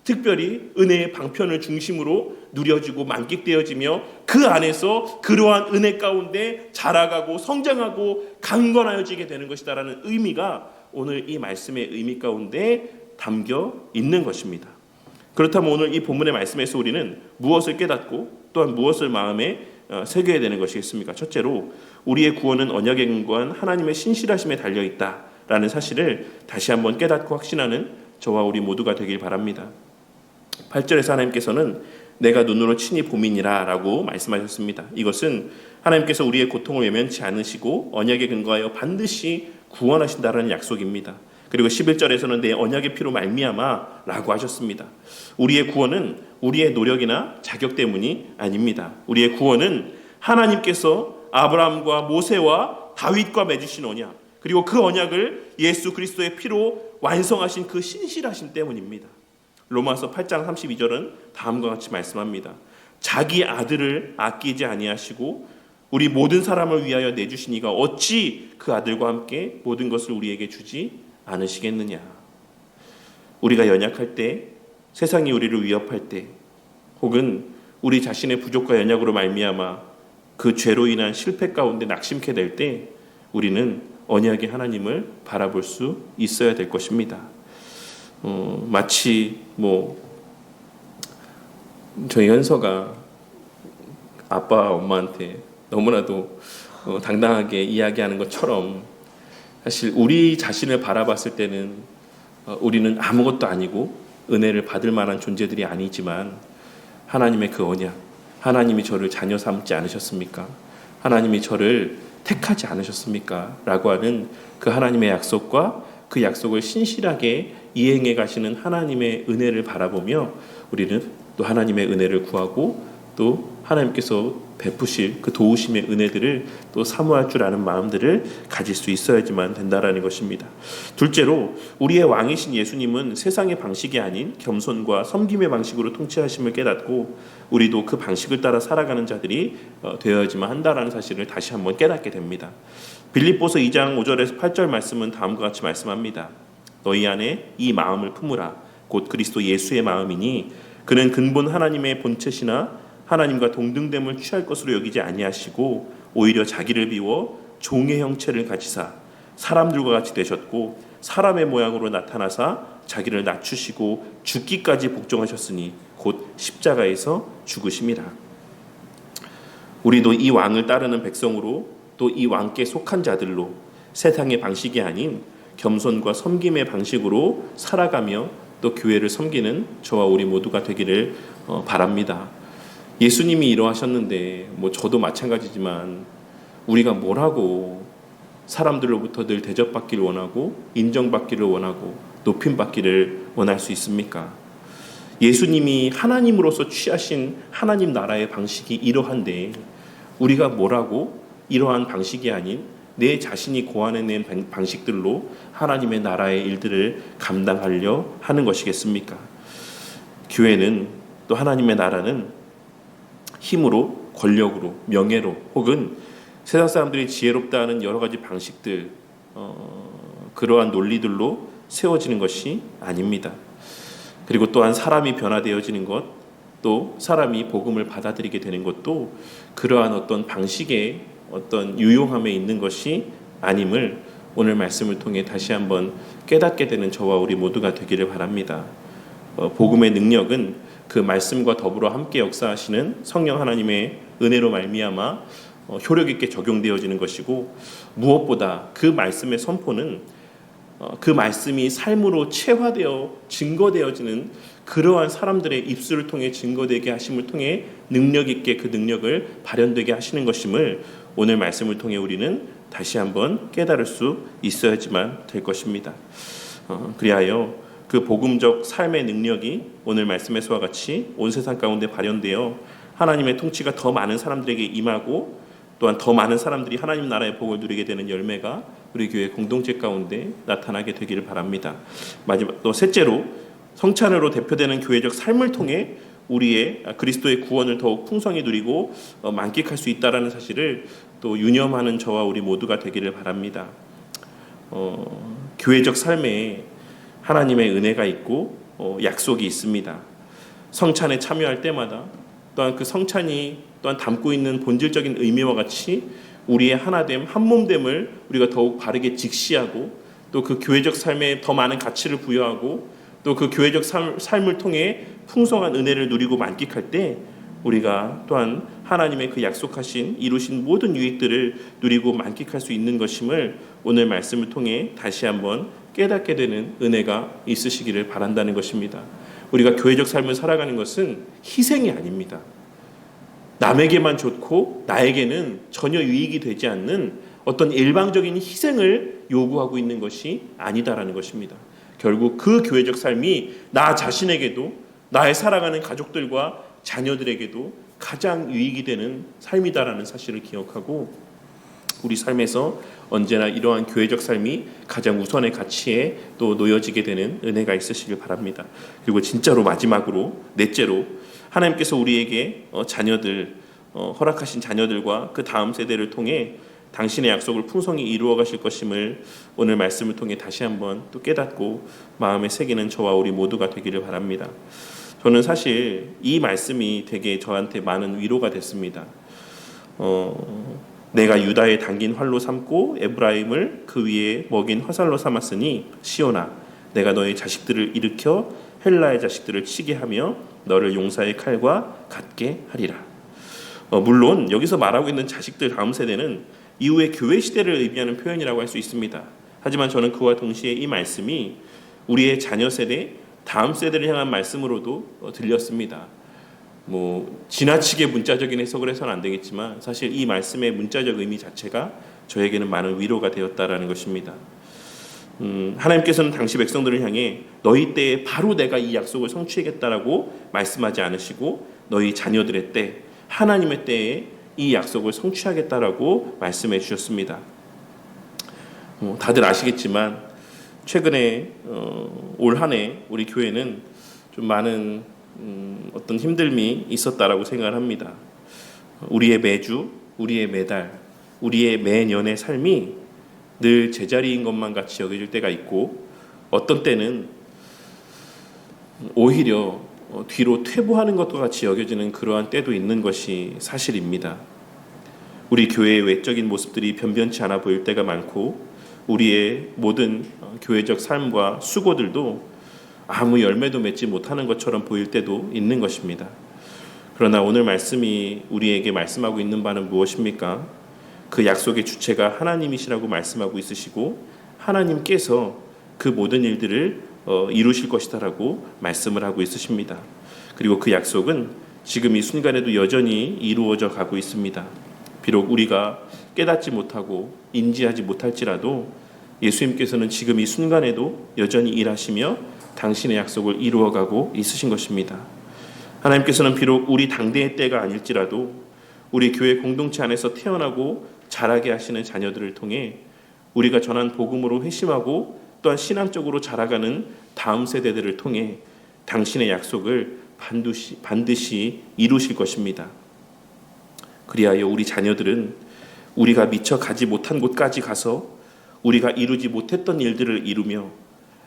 특별히 은혜의 방편을 중심으로 누려지고 만끽되어지며 그 안에서 그러한 은혜 가운데 자라가고 성장하고 강건하여지게 되는 것이다라는 의미가 오늘 이 말씀의 의미 가운데 담겨 있는 것입니다. 그렇다면 오늘 이 본문의 말씀에서 우리는 무엇을 깨닫고 또한 무엇을 마음에 새겨야 되는 것이겠습니까? 첫째로 우리의 구원은 언약에 근거한 하나님의 신실하심에 달려있다라는 사실을 다시 한번 깨닫고 확신하는 저와 우리 모두가 되길 바랍니다. 8절에서 하나님께서는 내가 눈으로 친히 봄이니라 라고 말씀하셨습니다. 이것은 하나님께서 우리의 고통을 외면치 않으시고 언약에 근거하여 반드시 구원하신다라는 약속입니다. 그리고 11절에서는 내 언약의 피로 말미암아 라고 하셨습니다. 우리의 구원은 우리의 노력이나 자격 때문이 아닙니다. 우리의 구원은 하나님께서 아브라함과 모세와 다윗과 맺으신 언약, 그리고 그 언약을 예수 그리스도의 피로 완성하신 그 신실하심 때문입니다. 로마서 8장 32절은 다음과 같이 말씀합니다. 자기 아들을 아끼지 아니하시고 우리 모든 사람을 위하여 내주시니가 어찌 그 아들과 함께 모든 것을 우리에게 주지 않으시겠느냐. 우리가 연약할 때, 세상이 우리를 위협할 때, 혹은 우리 자신의 부족과 연약으로 말미암아 그 죄로 인한 실패 가운데 낙심케 될 때 우리는 언약의 하나님을 바라볼 수 있어야 될 것입니다. 마치 저희 현서가 아빠 엄마한테 너무나도 당당하게 이야기하는 것처럼 사실 우리 자신을 바라봤을 때는 우리는 아무것도 아니고 은혜를 받을 만한 존재들이 아니지만 하나님의 그 언약, 하나님이 저를 자녀 삼지 않으셨습니까? 하나님이 저를 택하지 않으셨습니까? 라고 하는 그 하나님의 약속과 그 약속을 신실하게 이행해 가시는 하나님의 은혜를 바라보며 우리는 또 하나님의 은혜를 구하고 또 하나님께서 베푸실 그 도우심의 은혜들을 또 사모할 줄 아는 마음들을 가질 수 있어야지만 된다라는 것입니다. 둘째로 우리의 왕이신 예수님은 세상의 방식이 아닌 겸손과 섬김의 방식으로 통치하심을 깨닫고 우리도 그 방식을 따라 살아가는 자들이 되어야지만 한다라는 사실을 다시 한번 깨닫게 됩니다. 빌립보서 2장 5절에서 8절 말씀은 다음과 같이 말씀합니다. 너희 안에 이 마음을 품으라. 곧 그리스도 예수의 마음이니 그는 근본 하나님의 본체시나 하나님과 동등됨을 취할 것으로 여기지 아니하시고 오히려 자기를 비워 종의 형체를 가지사 사람들과 같이 되셨고 사람의 모양으로 나타나사 자기를 낮추시고 죽기까지 복종하셨으니 곧 십자가에서 죽으심이라. 우리도 이 왕을 따르는 백성으로 또 이 왕께 속한 자들로 세상의 방식이 아닌 겸손과 섬김의 방식으로 살아가며 또 교회를 섬기는 저와 우리 모두가 되기를 바랍니다. 예수님이 이러하셨는데 저도 마찬가지지만 우리가 뭘 하고 사람들로부터 늘 대접받기를 원하고 인정받기를 원하고 높임받기를 원할 수 있습니까? 예수님이 하나님으로서 취하신 하나님 나라의 방식이 이러한데 우리가 뭘 하고 이러한 방식이 아닌 내 자신이 고안해낸 방식들로 하나님의 나라의 일들을 감당하려 하는 것이겠습니까? 교회는 또 하나님의 나라는 힘으로, 권력으로, 명예로 혹은 세상 사람들이 지혜롭다 하는 여러 가지 방식들, 그러한 논리들로 세워지는 것이 아닙니다. 그리고 또한 사람이 변화되어지는 것, 또 사람이 복음을 받아들이게 되는 것도 그러한 어떤 방식의 어떤 유용함에 있는 것이 아님을 오늘 말씀을 통해 다시 한번 깨닫게 되는 저와 우리 모두가 되기를 바랍니다. 복음의 능력은 그 말씀과 더불어 함께 역사하시는 성령 하나님의 은혜로 말미암아 효력 있게 적용되어지는 것이고 무엇보다 그 말씀의 선포는 그 말씀이 삶으로 체화되어 증거되어지는 그러한 사람들의 입술을 통해 증거되게 하심을 통해 능력 있게 그 능력을 발현되게 하시는 것임을 오늘 말씀을 통해 우리는 다시 한번 깨달을 수 있어야지만 될 것입니다. 그리하여 그 복음적 삶의 능력이 오늘 말씀에서와 같이 온 세상 가운데 발현되어 하나님의 통치가 더 많은 사람들에게 임하고 또한 더 많은 사람들이 하나님 나라의 복을 누리게 되는 열매가 우리 교회 공동체 가운데 나타나게 되기를 바랍니다. 마지막 또 셋째로 성찬으로 대표되는 교회적 삶을 통해 우리의 그리스도의 구원을 더욱 풍성히 누리고 만끽할 수 있다라는 사실을 또 유념하는 저와 우리 모두가 되기를 바랍니다. 교회적 삶에 하나님의 은혜가 있고 약속이 있습니다. 성찬에 참여할 때마다 또한 그 성찬이 또한 담고 있는 본질적인 의미와 같이 우리의 하나됨, 한몸됨을 우리가 더욱 바르게 직시하고 또 그 교회적 삶에 더 많은 가치를 부여하고 또 그 교회적 삶을 통해 풍성한 은혜를 누리고 만끽할 때 우리가 또한 하나님의 그 약속하신 이루신 모든 유익들을 누리고 만끽할 수 있는 것임을 오늘 말씀을 통해 다시 한번 깨닫게 되는 은혜가 있으시기를 바란다는 것입니다. 우리가 교회적 삶을 살아가는 것은 희생이 아닙니다. 남에게만 좋고 나에게는 전혀 유익이 되지 않는 어떤 일방적인 희생을 요구하고 있는 것이 아니다라는 것입니다. 결국 그 교회적 삶이 나 자신에게도 나의 살아가는 가족들과 자녀들에게도 가장 유익이 되는 삶이다라는 사실을 기억하고 우리 삶에서 언제나 이러한 교회적 삶이 가장 우선의 가치에 또 놓여지게 되는 은혜가 있으시길 바랍니다. 그리고 진짜로 마지막으로 넷째로 하나님께서 우리에게 자녀들 허락하신 자녀들과 그 다음 세대를 통해 당신의 약속을 풍성히 이루어 가실 것임을 오늘 말씀을 통해 다시 한번 또 깨닫고 마음에 새기는 저와 우리 모두가 되기를 바랍니다. 저는 사실 이 말씀이 되게 저한테 많은 위로가 됐습니다. 내가 유다에 당긴 활로 삼고 에브라임을 그 위에 먹인 화살로 삼았으니 시온아 내가 너의 자식들을 일으켜 헬라의 자식들을 치게 하며 너를 용사의 칼과 같게 하리라. 물론 여기서 말하고 있는 자식들 다음 세대는 이후의 교회 시대를 의미하는 표현이라고 할 수 있습니다. 하지만 저는 그와 동시에 이 말씀이 우리의 자녀 세대, 다음 세대를 향한 말씀으로도 들렸습니다. 지나치게 문자적인 해석을 해서는 안 되겠지만 사실 이 말씀의 문자적 의미 자체가 저에게는 많은 위로가 되었다라는 것입니다. 하나님께서는 당시 백성들을 향해 너희 때에 바로 내가 이 약속을 성취하겠다라고 말씀하지 않으시고 너희 자녀들의 때, 하나님의 때에 이 약속을 성취하겠다라고 말씀해 주셨습니다. 다들 아시겠지만 최근에 올 한 해 우리 교회는 좀 많은 어떤 힘듦이 있었다라고 생각을 합니다. 우리의 매주, 우리의 매달, 우리의 매년의 삶이 늘 제자리인 것만 같이 여겨질 때가 있고 어떤 때는 오히려 뒤로 퇴보하는 것과 같이 여겨지는 그러한 때도 있는 것이 사실입니다. 우리 교회의 외적인 모습들이 변변치 않아 보일 때가 많고 우리의 모든 교회적 삶과 수고들도 아무 열매도 맺지 못하는 것처럼 보일 때도 있는 것입니다. 그러나 오늘 말씀이 우리에게 말씀하고 있는 바는 무엇입니까? 그 약속의 주체가 하나님이시라고 말씀하고 있으시고 하나님께서 그 모든 일들을 이루실 것이다라고 말씀을 하고 있으십니다. 그리고 그 약속은 지금 이 순간에도 여전히 이루어져 가고 있습니다. 비록 우리가 깨닫지 못하고 인지하지 못할지라도 예수님께서는 지금 이 순간에도 여전히 일하시며 당신의 약속을 이루어가고 있으신 것입니다. 하나님께서는 비록 우리 당대의 때가 아닐지라도 우리 교회 공동체 안에서 태어나고 자라게 하시는 자녀들을 통해 우리가 전한 복음으로 회심하고 또한 신앙적으로 자라가는 다음 세대들을 통해 당신의 약속을 반드시 이루실 것입니다. 그리하여 우리 자녀들은 우리가 미처 가지 못한 곳까지 가서 우리가 이루지 못했던 일들을 이루며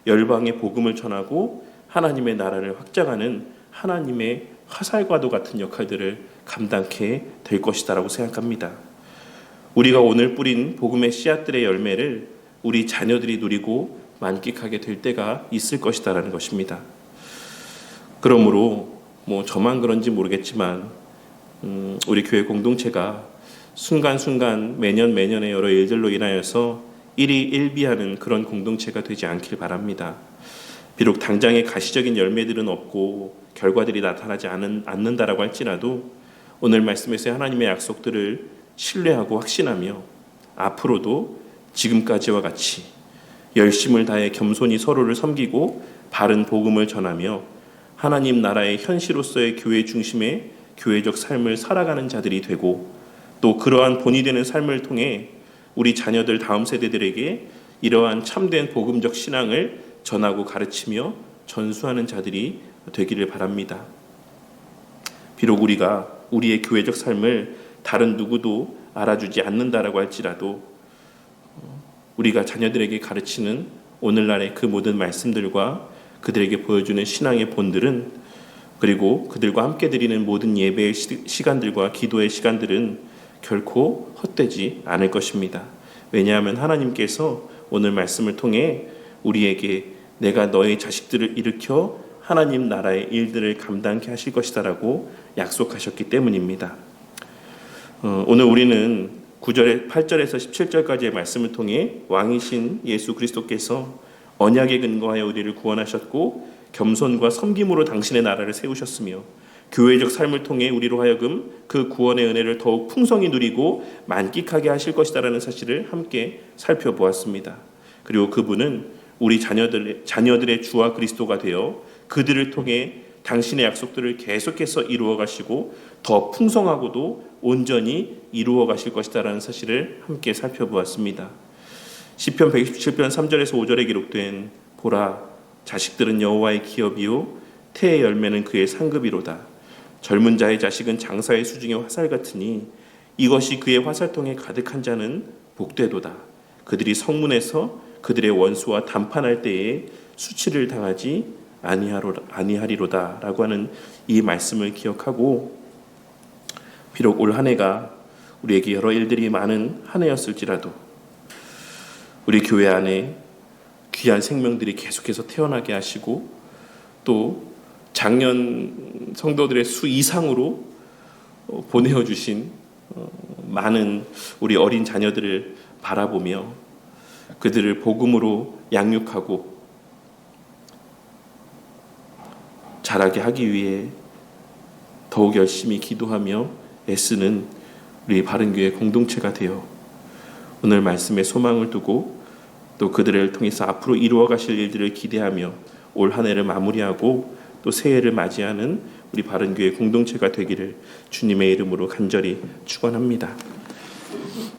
열방의 복음을 전하고 하나님의 나라를 확장하는 하나님의 화살과도 같은 역할들을 감당케 될 것이다라고 생각합니다. 우리가 오늘 뿌린 복음의 씨앗들의 열매를 우리 자녀들이 누리고 만끽하게 될 때가 있을 것이다라는 것입니다. 그러므로 저만 그런지 모르겠지만 우리 교회 공동체가 순간순간 매년의 여러 일들로 인하여서 일희일비하는 그런 공동체가 되지 않길 바랍니다. 비록 당장의 가시적인 열매들은 없고 결과들이 나타나지 않는다라고 할지라도 오늘 말씀에서의 하나님의 약속들을 신뢰하고 확신하며 앞으로도 지금까지와 같이 열심을 다해 겸손히 서로를 섬기고 바른 복음을 전하며 하나님 나라의 현시로서의 교회 중심의 교회적 삶을 살아가는 자들이 되고, 또 그러한 본이 되는 삶을 통해 우리 자녀들 다음 세대들에게 이러한 참된 복음적 신앙을 전하고 가르치며 전수하는 자들이 되기를 바랍니다. 비록 우리가 우리의 교회적 삶을 다른 누구도 알아주지 않는다라고 할지라도 우리가 자녀들에게 가르치는 오늘날의 그 모든 말씀들과 그들에게 보여주는 신앙의 본들은, 그리고 그들과 함께 드리는 모든 예배의 시간들과 기도의 시간들은 결코 헛되지 않을 것입니다. 왜냐하면 하나님께서 오늘 말씀을 통해 우리에게 내가 너의 자식들을 일으켜 하나님 나라의 일들을 감당케 하실 것이다라고 약속하셨기 때문입니다. 오늘 우리는 8절에서 17절까지의 말씀을 통해 왕이신 예수 그리스도께서 언약에 근거하여 우리를 구원하셨고 겸손과 섬김으로 당신의 나라를 세우셨으며 교회적 삶을 통해 우리로 하여금 그 구원의 은혜를 더욱 풍성히 누리고 만끽하게 하실 것이다라는 사실을 함께 살펴보았습니다. 그리고 그분은 우리 자녀들의 주와 그리스도가 되어 그들을 통해 당신의 약속들을 계속해서 이루어 가시고 더 풍성하고도 온전히 이루어 가실 것이다라는 사실을 함께 살펴보았습니다. 시편 127편 3절에서 5절에 기록된 보라, 자식들은 여호와의 기업이요 태의 열매는 그의 상급이로다. 젊은 자의 자식은 장사의 수중의 화살 같으니 이것이 그의 화살통에 가득한 자는 복되도다. 그들이 성문에서 그들의 원수와 담판할 때에 수치를 당하지 아니하리로다 라고 하는 이 말씀을 기억하고, 비록 올 한 해가 우리에게 여러 일들이 많은 한 해였을지라도 우리 교회 안에 귀한 생명들이 계속해서 태어나게 하시고, 또 작년 성도들의 수 이상으로 보내어 주신 많은 우리 어린 자녀들을 바라보며 그들을 복음으로 양육하고 자라게 하기 위해 더욱 열심히 기도하며 애쓰는 우리 바른교회 공동체가 되어 오늘 말씀에 소망을 두고 또 그들을 통해서 앞으로 이루어 가실 일들을 기대하며 올 한 해를 마무리하고 또 새해를 맞이하는 우리 바른교회 공동체가 되기를 주님의 이름으로 간절히 축원합니다.